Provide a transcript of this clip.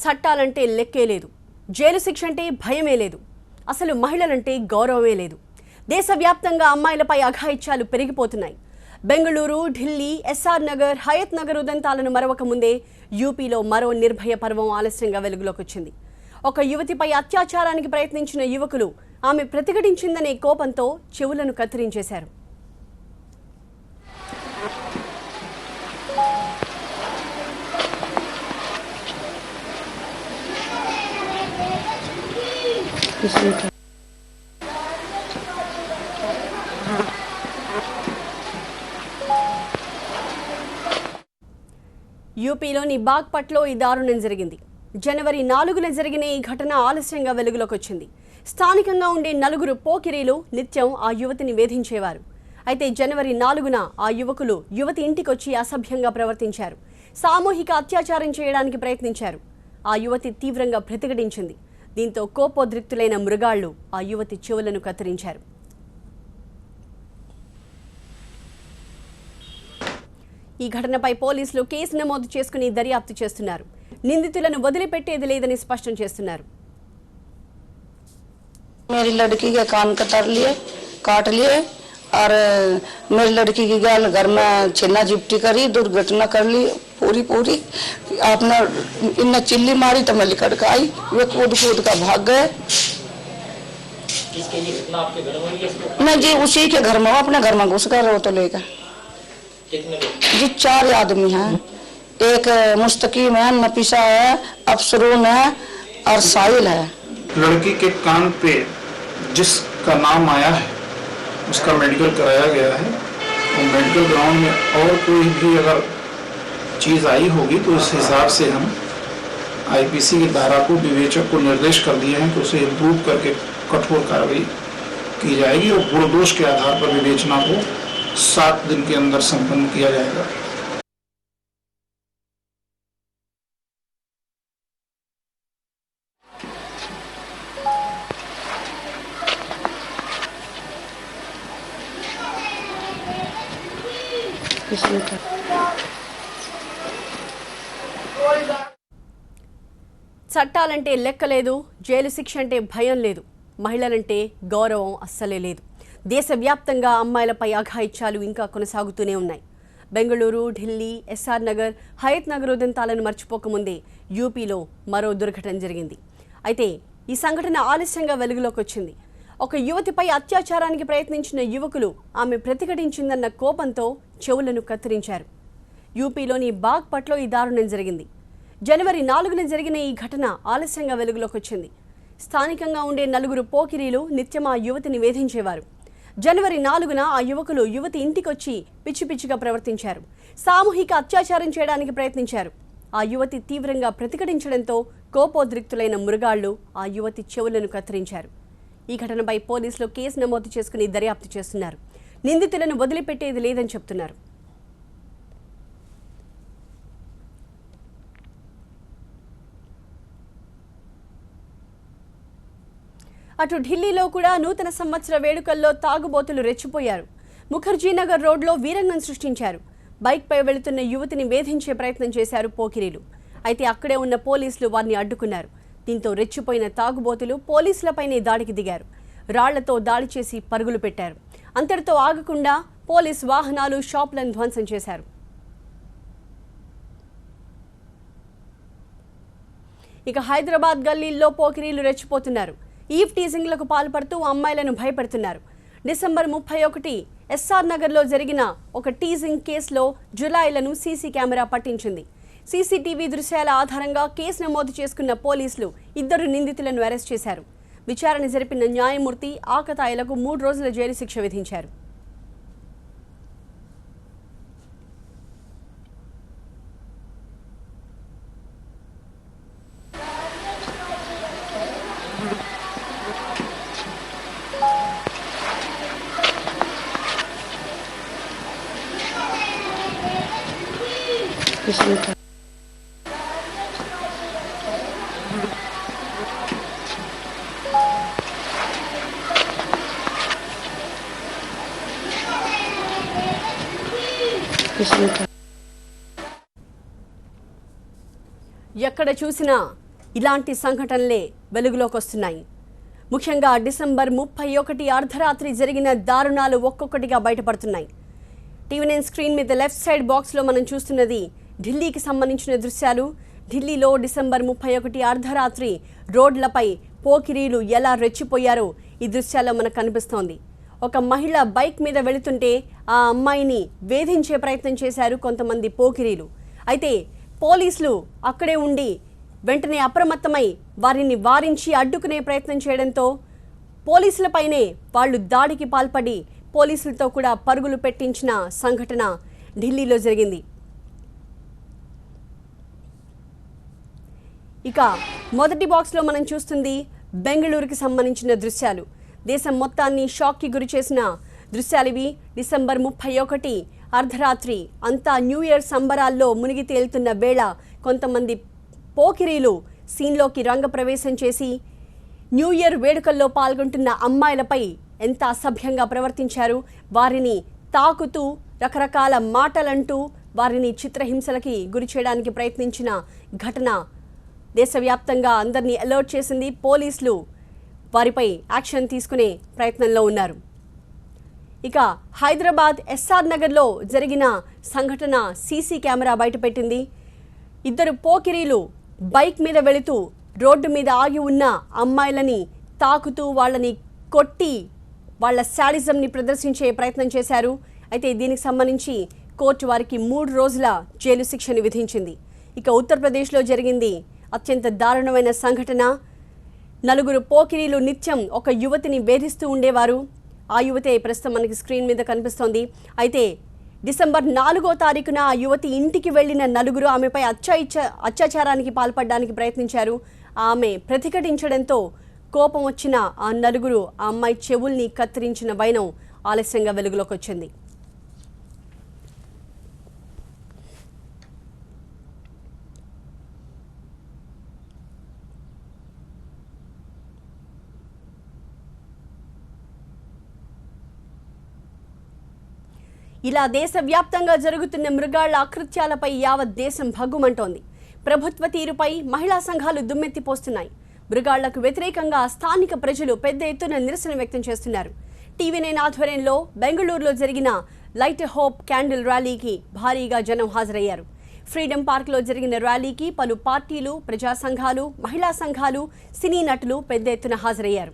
చట్టాలంటే లెక్కే లేదు, జైలు శిక్ష అంటే భయమే లేదు, అసలు మహిళలంటే గౌరవమే లేదు. దేశవ్యాప్తంగా అమ్మాయిలపై అఘాయిత్యాలు పెరిగిపోతున్నాయి. బెంగళూరు, ఢిల్లీ, ఎస్ఆర్ నగర్, హయత్ నగర్ ఉదంతాలను మరవక ముందే యూపీలో మరో నిర్భయ పర్వం ఆలస్యంగా వెలుగులోకి వచ్చింది. ఒక యువతిపై అత్యాచారానికి ప్రయత్నించిన యువకులు ఆమె ప్రతిఘటించిందనే కోపంతో చెవులను కత్తిరించేశారు. యూపీలోని బాగ్పట్లో ఈ దారుణం జరిగింది. జనవరి 4న జరిగిన ఈ ఘటన ఆలస్యంగా వెలుగులోకి వచ్చింది. స్థానికంగా ఉండే 4 పోకిరీలు నిత్యం ఆ యువతిని వేధించేవారు. అయితే జనవరి 4న ఆ యువకులు యువతి ఇంటికొచ్చి అసభ్యంగా ప్రవర్తించారు. సామూహిక అత్యాచారం చేయడానికి ప్రయత్నించారు. ఆ యువతి తీవ్రంగా ప్రతిఘటించింది. దీంతో కోపోద్రిక్తులైన మృగాళ్లు ఆ యువతి చెవులను కత్తిరించారు. ఈ ఘటనపై పోలీసులు కేసు నమోదు చేసుకుని దర్యాప్తు చేస్తున్నారు. నిందితులను వదిలిపెట్టేది లేదని స్పష్టం చేస్తున్నారు. मेरी लड़की के कान कतर लिए, काट लिए और मेरी लड़की की गाल घर में छेना झिपटी करी, दुर्घटना कर ली पूरी। आपने इन्ने चिल्ली मारी तो मैं लिकड़ के आई, वे कूद का भाग गए। नहीं जी, उसी के घर में, अपने घर में घुस कर रो तो लेकर जी 4 आदमी हैं। एक मुस्तकीम है, नफीसा है, अफसरून है और साहिल है। लड़की के कान पे जिसका नाम आया है उसका मेडिकल कराया गया है और मेडिकल ग्राउंड में और कोई भी अगर चीज़ आई होगी तो उस हिसाब से हम आईपीसी की धारा को विवेचक को निर्देश कर दिए हैं कि उसे इम्प्रूव करके कठोर कार्रवाई की जाएगी और गुणदोष के आधार पर विवेचना को 7 दिन के अंदर संपन्न किया जाएगा। చట్టాలంటే లెక్కలేదు, జైలు శిక్ష అంటే భయం లేదు, మహిళలంటే గౌరవం అస్సలే లేదు. దేశవ్యాప్తంగా అమ్మాయిలపై అఘాయిత్యాలు ఇంకా కొనసాగుతూనే ఉన్నాయి. బెంగళూరు, ఢిల్లీ, ఎస్ఆర్ నగర్, హయత్ నగర్ ఉదంతాలను మర్చిపోకముందే యూపీలో మరో దుర్ఘటన జరిగింది. అయితే ఈ సంఘటన ఆలస్యంగా వెలుగులోకి వచ్చింది. ఒక యువతిపై అత్యాచారానికి ప్రయత్నించిన యువకులు ఆమె ప్రతిఘటించిందన్న కోపంతో చెవులను కత్తిరించారు. యూపీలోని బాగ్పట్లో ఈ దారుణం జరిగింది. జనవరి 4న జరిగిన ఈ ఘటన ఆలస్యంగా వెలుగులోకి వచ్చింది. స్థానికంగా ఉండే 4 పోకిరీలు నిత్యం ఆ యువతిని వేధించేవారు. జనవరి 4న ఆ యువకులు యువతి ఇంటికొచ్చి పిచ్చిగా ప్రవర్తించారు. సామూహిక అత్యాచారం చేయడానికి ప్రయత్నించారు. ఆ యువతి తీవ్రంగా ప్రతిఘటించడంతో కోపోద్రిక్తులైన మృగాళ్లు ఆ యువతి చెవులను కత్తిరించారు. ఈ ఘటనపై పోలీసులు కేసు నమోదు చేసుకుని దర్యాప్తు చేస్తున్నారు. నిందితులను వదిలిపెట్టేది లేదని చెప్తున్నారు. అటు ఢిల్లీలో కూడా నూతన సంవత్సర వేడుకల్లో తాగుబోతులు రెచ్చిపోయారు. ముఖర్జీనగర్ రోడ్లో వీరంగం సృష్టించారు. బైక్పై వెళుతున్న యువతిని వేధించే ప్రయత్నం చేశారు పోకిరీలు. అయితే అక్కడే ఉన్న పోలీసులు వారిని అడ్డుకున్నారు. దీంతో రెచ్చిపోయిన తాగుబోతులు పోలీసులపైనే దాడికి దిగారు. రాళ్లతో దాడి చేసి పరుగులు పెట్టారు. అంతటితో ఆగకుండా పోలీస్ వాహనాలు, షాపులను ధ్వంసం చేశారు. ఇక హైదరాబాద్ గల్లీల్లో పోకిరీలు రెచ్చిపోతున్నారు. ఈవ్ టీజింగ్లకు పాల్పడుతూ అమ్మాయిలను భయపెడుతున్నారు. డిసెంబర్ 31 ఎస్ఆర్ నగర్లో జరిగిన ఒక టీజింగ్ కేసులో జులాయిలను సీసీ కెమెరా పట్టించింది. సీసీటీవీ దృశ్యాల ఆధారంగా కేసు నమోదు చేసుకున్న పోలీసులు 2 నిందితులను అరెస్ట్ చేశారు. విచారణ జరిపిన న్యాయమూర్తి ఆకతాయిలకు 3 రోజుల జైలు శిక్ష విధించారు. ఎక్కడ చూసినా ఇలాంటి సంఘటనలే వెలుగులోకి వస్తున్నాయి. ముఖ్యంగా డిసెంబర్ 31 అర్ధరాత్రి జరిగిన దారుణాలు ఒక్కొక్కటిగా బయటపడుతున్నాయి. టీవీ9 స్క్రీన్ మీద లెఫ్ట్ సైడ్ బాక్స్లో మనం చూస్తున్నది ఢిల్లీకి సంబంధించిన దృశ్యాలు. ఢిల్లీలో డిసెంబర్ 31 అర్ధరాత్రి రోడ్లపై పోకిరీలు ఎలా రెచ్చిపోయారో ఈ దృశ్యాల్లో మనకు కనిపిస్తోంది. ఒక మహిళ బైక్ మీద వెళుతుంటే ఆ అమ్మాయిని వేధించే ప్రయత్నం చేశారు కొంతమంది పోకిరీలు. అయితే పోలీసులు అక్కడే ఉండి వెంటనే అప్రమత్తమై వారిని వారించి అడ్డుకునే ప్రయత్నం చేయడంతో పోలీసులపైనే వాళ్ళు దాడికి పాల్పడి పోలీసులతో కూడా పరుగులు పెట్టించిన సంఘటన ఢిల్లీలో జరిగింది. ఇక మొదటి బాక్స్లో మనం చూస్తుంది బెంగళూరుకి సంబంధించిన దృశ్యాలు. దేశం మొత్తాన్ని షాక్కి గురి చేసిన దృశ్యాలివి. డిసెంబర్ 31 అర్ధరాత్రి అంతా న్యూ ఇయర్ సంబరాల్లో మునిగి తేలుతున్న వేళ కొంతమంది పోకిరీలు సీన్లోకి రంగప్రవేశం చేసి న్యూ ఇయర్ వేడుకల్లో పాల్గొంటున్న అమ్మాయిలపై ఎంత అసభ్యంగా ప్రవర్తించారు. వారిని తాకుతూ రకరకాల మాటలంటూ వారిని చిత్రహింసలకి గురి చేయడానికి ప్రయత్నించిన ఘటన దేశవ్యాప్తంగా అందరినీ అలర్ట్ చేసింది. పోలీసులు వారిపై యాక్షన్ తీసుకునే ప్రయత్నంలో ఉన్నారు. ఇక హైదరాబాద్ ఎస్ఆర్ నగర్లో జరిగిన సంఘటన సీసీ కెమెరా బయటపెట్టింది. ఇద్దరు పోకిరీలు బైక్ మీద వెళుతూ రోడ్డు మీద ఆగి ఉన్న అమ్మాయిలని తాకుతూ వాళ్ళని కొట్టి వాళ్ళ శాడిజంని ప్రదర్శించే ప్రయత్నం చేశారు. అయితే దీనికి సంబంధించి కోర్టు వారికి 3 రోజుల జైలు శిక్షను విధించింది. ఇక ఉత్తరప్రదేశ్లో జరిగింది అత్యంత దారుణమైన సంఘటన. 4 పోకిరీలు నిత్యం ఒక యువతిని వేధిస్తూ ఉండేవారు. ఆ యువతే ప్రస్తుతం మనకి స్క్రీన్ మీద కనిపిస్తోంది. అయితే డిసెంబర్ 4వ తారీఖున ఆ యువతి ఇంటికి వెళ్లిన 4 ఆమెపై అత్యాచారానికి పాల్పడడానికి ప్రయత్నించారు. ఆమె ప్రతిఘటించడంతో కోపం వచ్చిన ఆ 4 ఆ అమ్మాయి చెవుల్ని కత్తిరించిన వైనం ఆలస్యంగా వెలుగులోకి వచ్చింది. ఇలా దేశవ్యాప్తంగా జరుగుతున్న మృగాళ్ల అకృత్యాలపై యావత్ దేశం భగ్గుమంటోంది. ప్రభుత్వ తీరుపై మహిళా సంఘాలు దుమ్మెత్తిపోస్తున్నాయి. మృగాళ్లకు వ్యతిరేకంగా స్థానిక ప్రజలు పెద్ద ఎత్తున నిరసన వ్యక్తం చేస్తున్నారు. టీవీ9 ఆధ్వర్యంలో బెంగళూరులో జరిగిన లైట్ హోప్ క్యాండిల్ ర్యాలీకి భారీగా జనం హాజరయ్యారు. ఫ్రీడమ్ పార్క్లో జరిగిన ర్యాలీకి పలు పార్టీలు, ప్రజా సంఘాలు, మహిళా సంఘాలు, సినీ నటులు పెద్ద ఎత్తున హాజరయ్యారు.